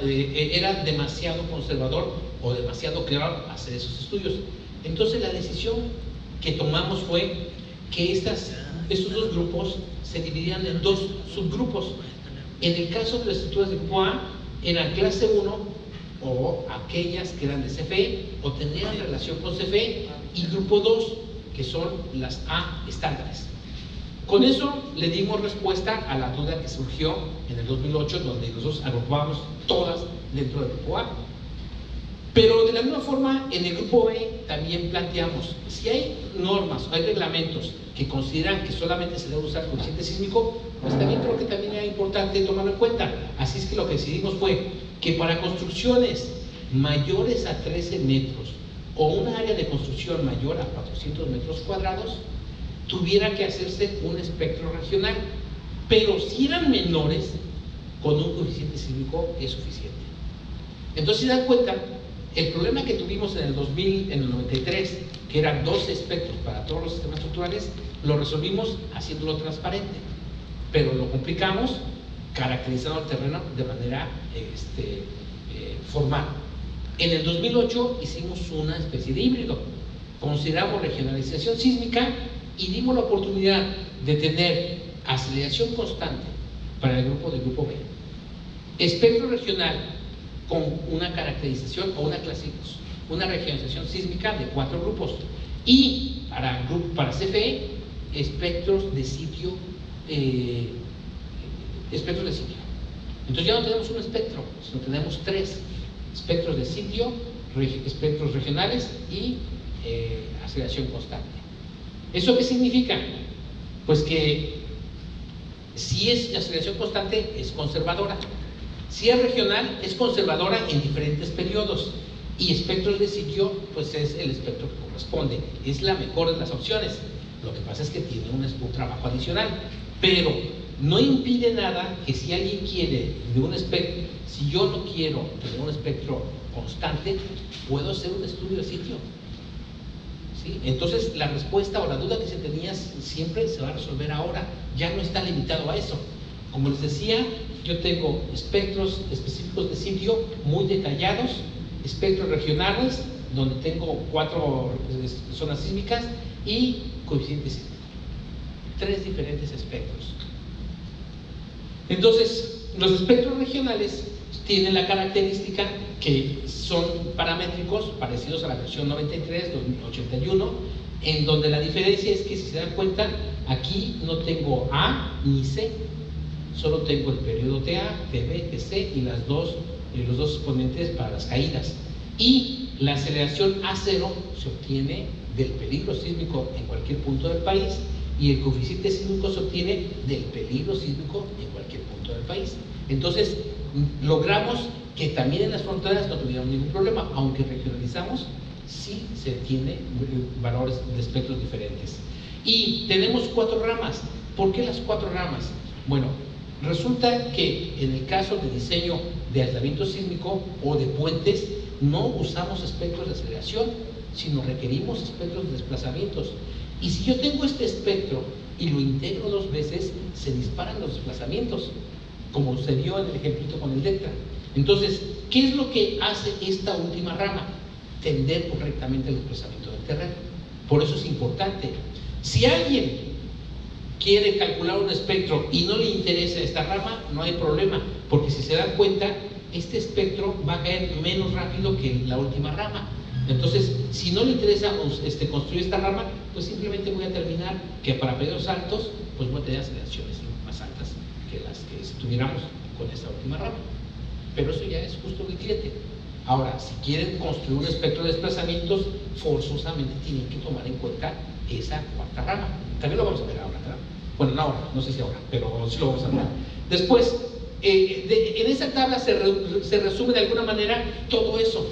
era demasiado conservador o demasiado claro hacer esos estudios. Entonces la decisión que tomamos fue que estos dos grupos se dividían en dos subgrupos. En el caso de las estructuras de grupo A, eran clase 1 o aquellas que eran de CFE o tenían relación con CFE, y grupo 2, que son las A estándares. Con eso le dimos respuesta a la duda que surgió en el 2008, donde nosotros agrupábamos todas dentro del grupo A. Pero de la misma forma, en el grupo B también planteamos, si hay normas o hay reglamentos que consideran que solamente se debe usar coeficiente sísmico, pues también creo que también era importante tomarlo en cuenta. Así es que lo que decidimos fue que para construcciones mayores a 13 metros o una área de construcción mayor a 400 metros cuadrados, tuviera que hacerse un espectro regional, pero si eran menores, con un coeficiente sísmico es suficiente. Entonces, si dan cuenta, el problema que tuvimos en el 2000, en el 93, que eran 12 espectros para todos los sistemas estructurales, lo resolvimos haciéndolo transparente, pero lo complicamos caracterizando el terreno de manera formal. En el 2008 hicimos una especie de híbrido, consideramos regionalización sísmica y dimos la oportunidad de tener aceleración constante para el grupo B, espectro regional con una caracterización o una regionalización sísmica de 4 grupos, y para CFE espectros de sitio, Entonces ya no tenemos un espectro, sino tenemos 3 espectros de sitio, espectros regionales y aceleración constante. ¿Eso qué significa? Pues que si es aceleración constante, es conservadora. Si es regional, es conservadora en diferentes periodos. Y espectros de sitio, pues es el espectro que corresponde. Es la mejor de las opciones. Lo que pasa es que tiene un trabajo adicional. Pero no impide nada que si alguien quiere de un espectro, si yo no quiero tener un espectro constante, puedo hacer un estudio de sitio. ¿Sí? Entonces la respuesta o la duda que se tenía siempre se va a resolver ahora, ya no está limitado a eso. Como les decía, yo tengo espectros específicos de sitio muy detallados, espectros regionales donde tengo 4 zonas sísmicas y coeficiente sísmico, 3 diferentes espectros. Entonces los espectros regionales tienen la característica que son paramétricos parecidos a la versión 93, 2081, en donde la diferencia es que, si se dan cuenta, aquí no tengo A ni C, solo tengo el periodo TA, TB, TC y los dos exponentes para las caídas. Y la aceleración A0 se obtiene del peligro sísmico en cualquier punto del país, y el coeficiente sísmico se obtiene del peligro sísmico en cualquier punto del país. Entonces, logramos que también en las fronteras no tuvieran ningún problema, aunque regionalizamos, sí se tiene valores de espectros diferentes. Y tenemos 4 ramas. ¿Por qué las 4 ramas? Bueno, resulta que en el caso de diseño de aislamiento sísmico o de puentes, no usamos espectros de aceleración, sino requerimos espectros de desplazamientos. Y si yo tengo este espectro y lo integro 2 veces, se disparan los desplazamientos, como se vio en el ejemplito con el delta. Entonces, ¿qué es lo que hace esta última rama? Tender correctamente el desplazamiento del terreno. Por eso es importante. Si alguien quiere calcular un espectro y no le interesa esta rama, no hay problema, porque si se dan cuenta, este espectro va a caer menos rápido que la última rama. Entonces, si no le interesa construir esta rama, pues simplemente voy a terminar que para periodos altos, pues voy a tener aceleraciones más altas que las que si tuviéramos con esta última rama. Pero eso ya es justo del cliente. Ahora, si quieren construir un espectro de desplazamientos, forzosamente tienen que tomar en cuenta esa 4ª rama. También lo vamos a ver ahora, ¿verdad? Bueno, no ahora, no sé si ahora, pero sí lo vamos a ver. Después, en esa tabla se resume de alguna manera todo eso.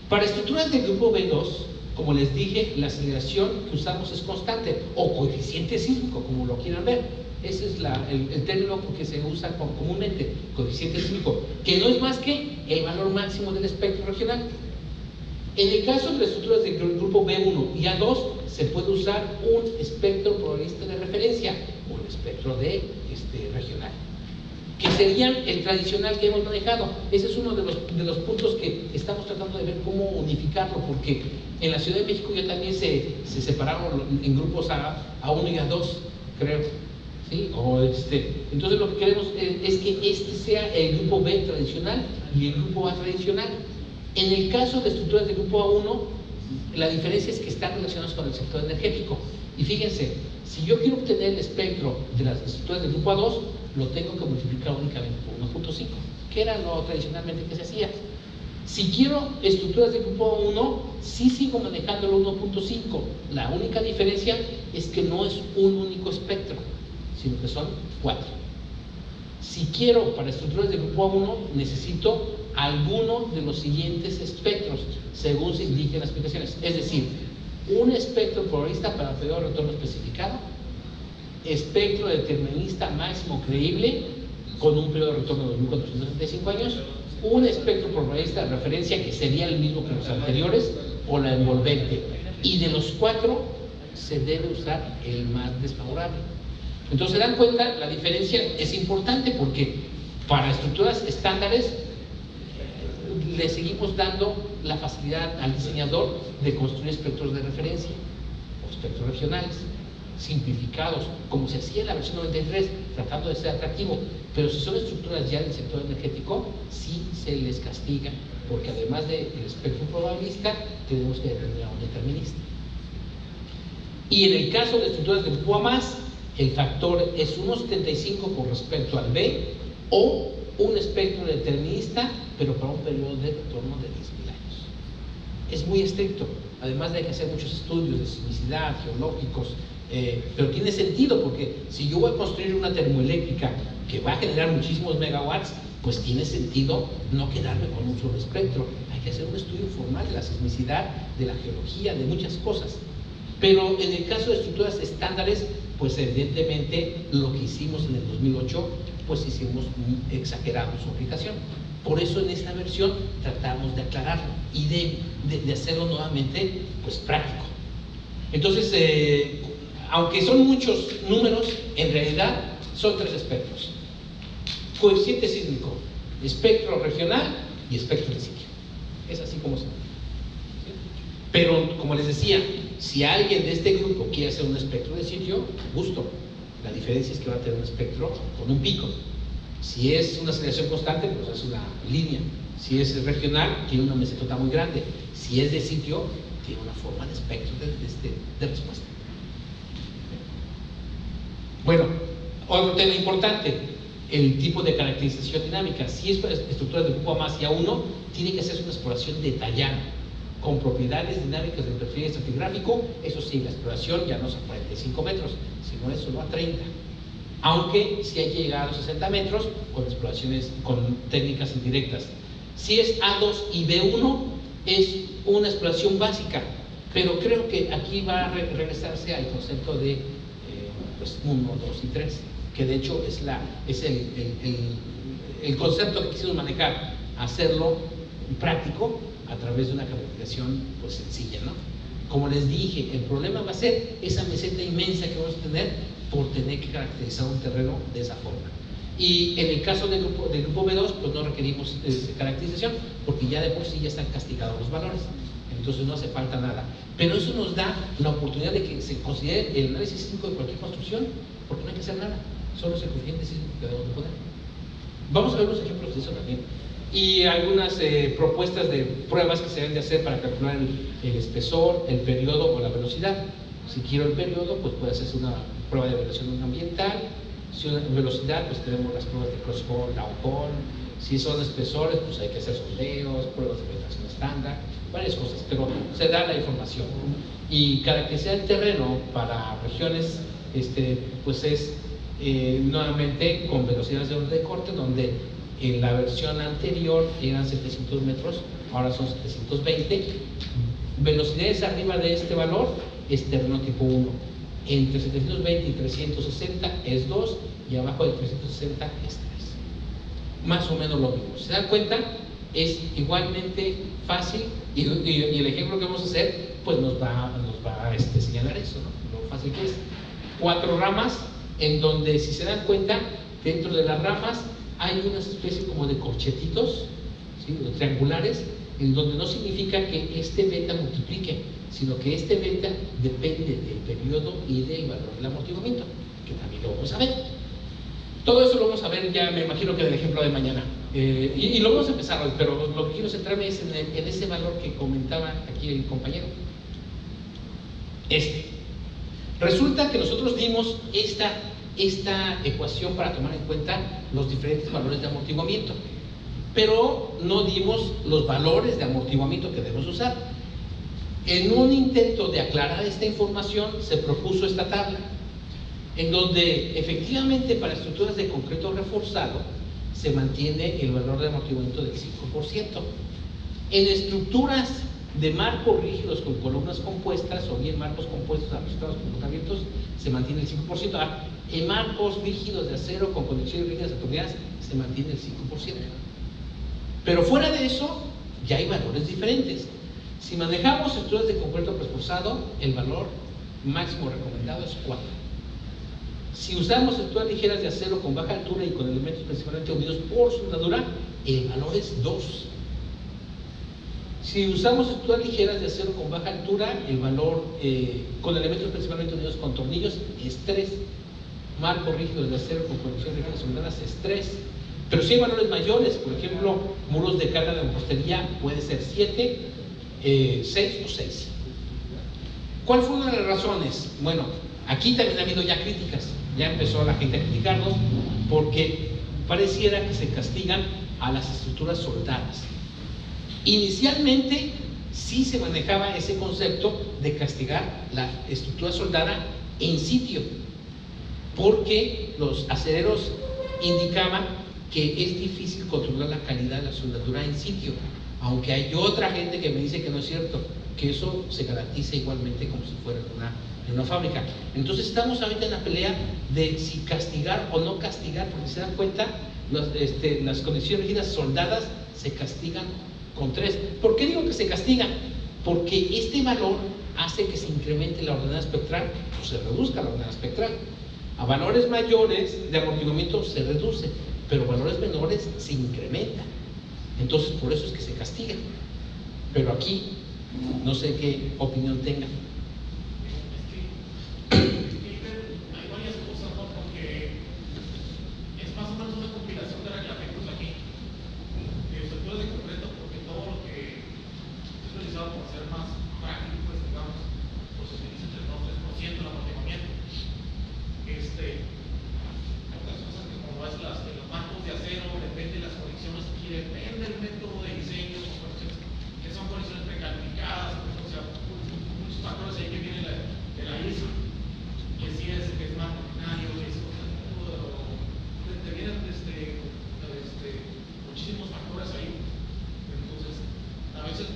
Para estructuras del grupo B2, como les dije, la aceleración que usamos es constante, o coeficiente sísmico, como lo quieran ver. Ese es el término que se usa comúnmente, coeficiente sísmico, que no es más que el valor máximo del espectro regional. En el caso de las estructuras del grupo B1 y A2, se puede usar un espectro probabilístico de referencia, o un espectro de regional. que serían el tradicional que hemos manejado. Ese es uno de los puntos que estamos tratando de ver cómo unificarlo, porque en la Ciudad de México ya también se separaron en grupos A1 y A2, creo. ¿Sí? Entonces lo que queremos es que este sea el grupo B tradicional y el grupo A tradicional. En el caso de estructuras del grupo A1, la diferencia es que están relacionadas con el sector energético. Y fíjense, si yo quiero obtener el espectro de las estructuras del grupo A2, lo tengo que multiplicar únicamente por 1.5, que era lo tradicionalmente que se hacía. Si quiero estructuras del grupo A1, sí sigo manejando el 1.5. La única diferencia es que no es un único espectro, sino que son 4. Si quiero para estructuras del grupo A1, necesito alguno de los siguientes espectros, según se indiquen las explicaciones. Es decir, un espectro probabilista para periodo de retorno especificado, espectro determinista máximo creíble con un periodo de retorno de 2465 años, un espectro probabilista de referencia que sería el mismo que los anteriores, o la envolvente. Y de los 4 se debe usar el más desfavorable. Entonces, se dan cuenta, la diferencia es importante porque para estructuras estándares le seguimos dando la facilidad al diseñador de construir espectros de referencia o espectros regionales simplificados, como se hacía en la versión 93, tratando de ser atractivo. Pero si son estructuras ya del sector energético, sí se les castiga, porque además del espectro probabilista, tenemos que determinar un determinista. Y en el caso de estructuras del grupo A+, el factor es 1.75 con respecto al B, o un espectro determinista, pero para un periodo de retorno de 10.000 años. Es muy estricto, además de hay que hacer muchos estudios de sismicidad, geológicos, pero tiene sentido, porque si yo voy a construir una termoeléctrica que va a generar muchísimos megawatts, pues tiene sentido no quedarme con un solo espectro. Hay que hacer un estudio formal de la sismicidad, de la geología, de muchas cosas. Pero en el caso de estructuras estándares, pues evidentemente lo que hicimos en el 2008, pues hicimos exagerado su aplicación. Por eso en esta versión tratamos de aclararlo y de hacerlo nuevamente pues práctico. Entonces, aunque son muchos números, en realidad son 3 espectros: coeficiente sísmico, espectro regional y espectro de sitio. Es así como se llama. Pero, como les decía, si alguien de este grupo quiere hacer un espectro de sitio, gusto. La diferencia es que va a tener un espectro con un pico. Si es una aceleración constante, pues es una línea. Si es regional, tiene una mesetota muy grande. Si es de sitio, tiene una forma de espectro de respuesta. Bueno, otro tema importante, el tipo de caracterización dinámica. Si es para estructuras de grupo A+ y A1, tiene que hacerse una exploración detallada, con propiedades dinámicas del perfil estratigráfico. Eso sí, la exploración ya no es a 45 metros, sino es solo a 30. Aunque sí hay que llegar a los 60 metros con exploraciones, con técnicas indirectas. Si es A2 y B1, es una exploración básica, pero creo que aquí va a regresarse al concepto de 1, 2 y 3, que de hecho es el concepto que quisimos manejar, hacerlo práctico a través de una calificación pues sencilla, ¿no? Como les dije, el problema va a ser esa meseta inmensa que vamos a tener por tener que caracterizar un terreno de esa forma. Y en el caso del grupo B2, pues no requerimos caracterización, porque ya de por sí ya están castigados los valores, entonces no hace falta nada. Pero eso nos da la oportunidad de que se considere el análisis sísmico de cualquier construcción, porque no hay que hacer nada, solo es el coeficiente sísmico que debemos de poner. Vamos a ver unos ejemplos de eso también. Y algunas propuestas de pruebas que se deben de hacer para calcular el espesor, el periodo o la velocidad. Si quiero el periodo, pues puede hacerse una prueba de evaluación ambiental. Si una velocidad, pues tenemos las pruebas de cross-hole, down-hole. Si son espesores, pues hay que hacer sondeos, pruebas de penetración estándar, varias cosas, pero se da la información. Y caracterizar el terreno para regiones, pues es nuevamente con velocidades de orden de corte, donde en la versión anterior eran 700 metros, ahora son 720. Velocidades arriba de este valor es terreno tipo 1. Entre 720 y 360 es 2, y abajo de 360 es 3. Más o menos lo mismo. ¿Se dan cuenta? Es igualmente fácil, y el ejemplo que vamos a hacer pues nos va a señalar eso, ¿no? Lo fácil que es. 4 ramas, en donde, si se dan cuenta, dentro de las ramas hay una especie como de corchetitos, ¿sí?, triangulares, en donde no significa que este beta multiplique, sino que este beta depende del periodo y del valor del amortiguamiento, que también lo vamos a ver. Todo eso lo vamos a ver ya, me imagino que del ejemplo de mañana. Y lo vamos a empezar hoy, pero lo que quiero centrarme es en ese valor que comentaba aquí el compañero. Resulta que nosotros dimos esta ecuación para tomar en cuenta los diferentes valores de amortiguamiento, pero no dimos los valores de amortiguamiento que debemos usar. En un intento de aclarar esta información se propuso esta tabla, en donde efectivamente para estructuras de concreto reforzado se mantiene el valor de amortiguamiento del 5%. En estructuras de marcos rígidos con columnas compuestas o bien marcos compuestos ajustados con abiertos se mantiene el 5%. En marcos rígidos de acero con conexiones rígidas atornilladas se mantiene el 5%. Pero fuera de eso ya hay valores diferentes. Si manejamos estructuras de concreto reforzado, el valor máximo recomendado es 4. Si usamos estructuras ligeras de acero con baja altura y con elementos principalmente unidos por soldadura, el valor es 2. Si usamos estructuras ligeras de acero con baja altura, el valor con elementos principalmente unidos con tornillos es 3. Marcos rígidos de acero con conexiones rígidas soldadas es 3. Pero si hay valores mayores, por ejemplo, muros de carga de mampostería puede ser 7, 6 o 6. ¿Cuál fue una de las razones? Bueno, aquí también ha habido ya críticas. Ya empezó la gente a criticarnos porque pareciera que se castigan a las estructuras soldadas. Inicialmente sí se manejaba ese concepto de castigar la estructura soldada en sitio, porque los acereros indicaban que es difícil controlar la calidad de la soldadura en sitio, aunque hay otra gente que me dice que no es cierto, que eso se garantiza igualmente como si fuera en una fábrica. Entonces estamos ahorita en la pelea de si castigar o no castigar, porque se dan cuenta, las conexiones rígidas soldadas se castigan con 3. ¿Por qué digo que se castigan? Porque este valor hace que se incremente la ordenada espectral o se reduzca la ordenada espectral. A valores mayores de amortiguamiento se reduce, pero valores menores se incrementa. Entonces por eso es que se castiga. Pero aquí no sé qué opinión tengan. Hay varias cosas, ¿no? Porque es más o menos una compilación de reglamentos aquí, de estructuras de concreto, porque todo lo que es realizado por ser más práctico, pues digamos, pues se utiliza entre el 2 y 3% el amortiguamiento. Otras cosas que como es los marcos de acero, depende de las conexiones aquí, depende del método de diseño, que son conexiones precalificadas, o sea, muchos factores ahí que vienen de la ISO, que sí es más ordinario, que es te vienen muchísimos factores ahí. Entonces, a veces,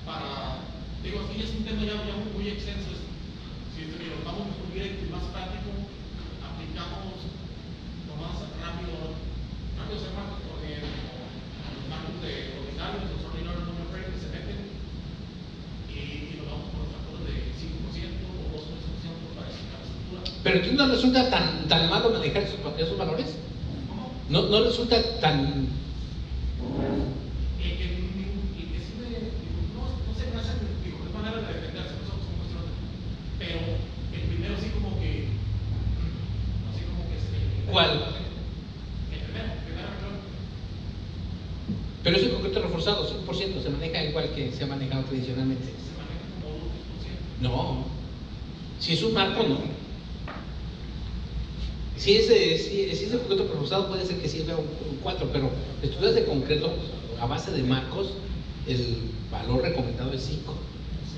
aquí es un tema ya muy extenso. Si lo vamos a subir más práctico, aplicamos lo más rápido se marcos los marcos de ordinarios, los ordinarios no que se meten, y lo vamos por los factores de 5% o 2% para esa estructura. Pero entonces no resulta tan malo manejar esos valores. ¿Cómo? No resulta tan... No se me hace, es manera de defenderse, no son cuestiones, pero el primero sí como que, así como que ¿Cuál? El primero. Pero es el concreto reforzado, 5%, se maneja igual que se ha manejado tradicionalmente. Se maneja como 2%. No, si es un marco, no. Si es el concreto reforzado, puede ser que sirva un 4, pero estructuras de concreto a base de marcos, el valor recomendado es 5. Es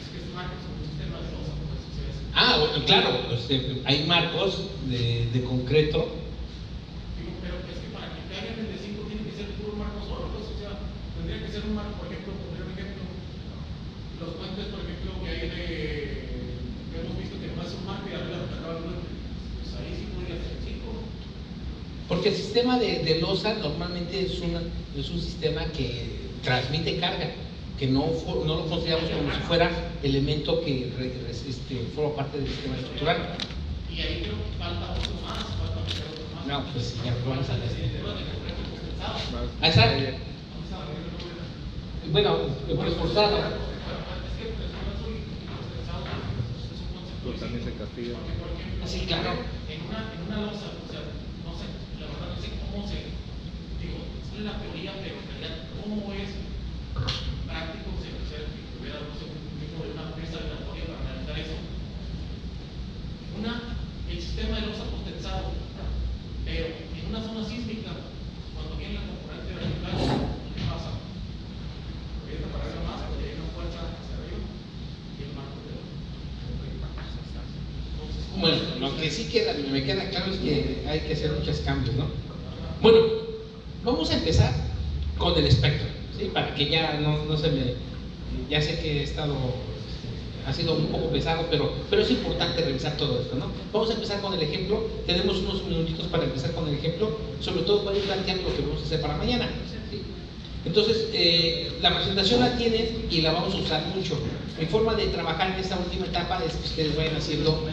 que es marcos son un sistema de losa, pues, Bueno, claro, hay marcos de concreto. Digo, pero es que para que caigan el de 5 tiene que ser puro marco solo, pues, o sea, tendría que ser un marco, por ejemplo, los puentes, por ejemplo, que hay que hemos visto que no es un marco y arriba lo acaba el puente, pues ahí sí podría ser 5. Porque el sistema de losa normalmente es un sistema que transmite carga, que no lo consideramos como si fuera elemento que forma parte del sistema estructural. Y ahí creo que falta otro más. No, pues sí, ya vamos a ver. Más- Exacto. Bueno, reforzado. Pues también se castiga. Sí, claro. En una losa, o sea, no sé, la verdad no sé cómo digo, es la teoría, pero en realidad, cómo es práctico si tuviera, no sé, un tipo de una pieza vibratoria para realizar eso. El sistema de losa postensado, pero en una zona sísmica, cuando viene la componente vertical, ¿qué pasa? Empieza para arriba más, porque hay una fuerza hacia arriba y el marco quedó. Bueno, lo que sí me queda claro es que hay que hacer muchos cambios, ¿no? Bueno, vamos a empezar con el espectro, ¿sí? Para que ya no se me... Ya sé que ha sido un poco pesado, pero es importante revisar todo esto, ¿no? Vamos a empezar con el ejemplo. Tenemos unos minutitos para empezar con el ejemplo, sobre todo para ir planteando lo que vamos a hacer para mañana, ¿sí? Entonces, la presentación la tienen y la vamos a usar mucho. Mi forma de trabajar en esta última etapa es que ustedes vayan haciendo